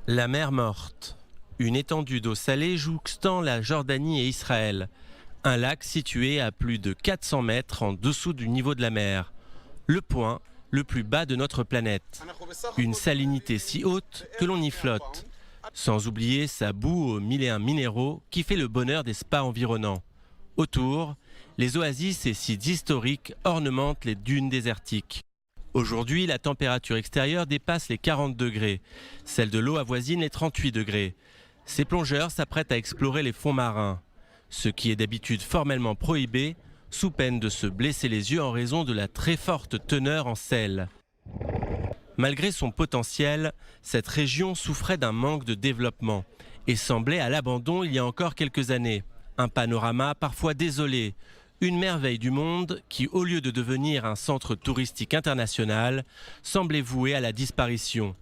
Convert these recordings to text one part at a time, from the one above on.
La mer Morte, une étendue d'eau salée jouxtant la Jordanie et Israël. Un lac situé à plus de 400 mètres en dessous du niveau de la mer. Le point le plus bas de notre planète. Une salinité si haute que l'on y flotte. Sans oublier sa boue aux 1001 minéraux qui fait le bonheur des spas environnants. Autour, les oasis et sites historiques ornementent les dunes désertiques. Aujourd'hui, la température extérieure dépasse les 40 degrés. Celle de l'eau avoisine les 38 degrés. Ces plongeurs s'apprêtent à explorer les fonds marins. Ce qui est d'habitude formellement prohibé, sous peine de se blesser les yeux en raison de la très forte teneur en sel. Malgré son potentiel, cette région souffrait d'un manque de développement et semblait à l'abandon il y a encore quelques années. Un panorama parfois désolé, une merveille du monde qui, au lieu de devenir un centre touristique international, semblait voué à la disparition.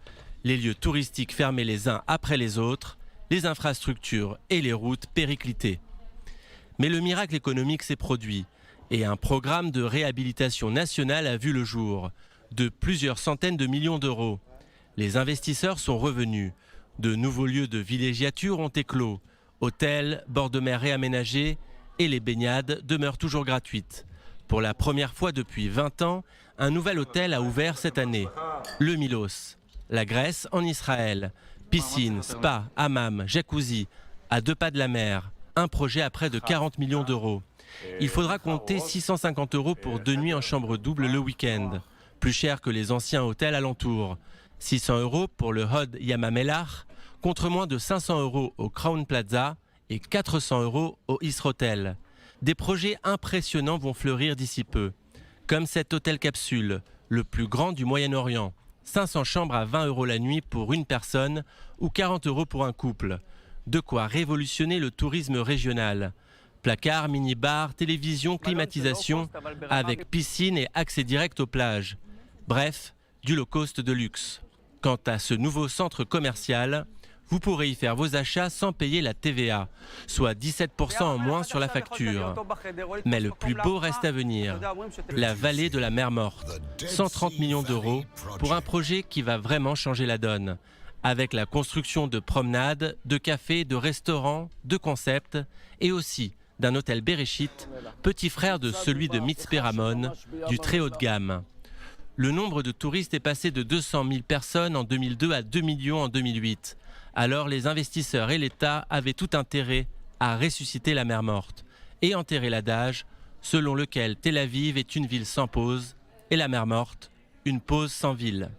Les lieux touristiques fermés les uns après les autres, les infrastructures et les routes périclitées. Mais le miracle économique s'est produit et un programme de réhabilitation nationale a vu le jour, de plusieurs centaines de millions d'euros. Les investisseurs sont revenus. De nouveaux lieux de villégiature ont éclos. Hôtels, bords de mer réaménagés et les baignades demeurent toujours gratuites. Pour la première fois depuis 20 ans, un nouvel hôtel a ouvert cette année, le Milos. La Grèce en Israël. Piscine, spa, hammam, jacuzzi, à 2 pas de la mer. Un projet à près de 40 millions d'euros. Il faudra compter 650 € pour 2 nuits en chambre double le week-end. Plus cher que les anciens hôtels alentours. 600 € pour le Hod Yamamelach, contre moins de 500 € au Crown Plaza et 400 € au Israël. Des projets impressionnants vont fleurir d'ici peu. Comme cet hôtel capsule, le plus grand du Moyen-Orient. 500 chambres à 20 € la nuit pour une personne ou 40 € pour un couple. De quoi révolutionner le tourisme régional. Placards, mini-bars, télévision, climatisation, avec piscine et accès direct aux plages. Bref, du low-cost de luxe. Quant à ce nouveau centre commercial, vous pourrez y faire vos achats sans payer la TVA, soit 17% en moins sur la facture. Mais le plus beau reste à venir, la vallée de la mer Morte. 130 millions d'euros pour un projet qui va vraiment changer la donne. Avec la construction de promenades, de cafés, de restaurants, de concepts et aussi d'un hôtel Bereshit, petit frère de celui de Mitzpeh Ramon, du très haut de gamme. Le nombre de touristes est passé de 200 000 personnes en 2002 à 2 millions en 2008. Alors les investisseurs et l'État avaient tout intérêt à ressusciter la mer Morte et enterrer l'adage selon lequel Tel Aviv est une ville sans pause et la mer Morte, une pause sans ville.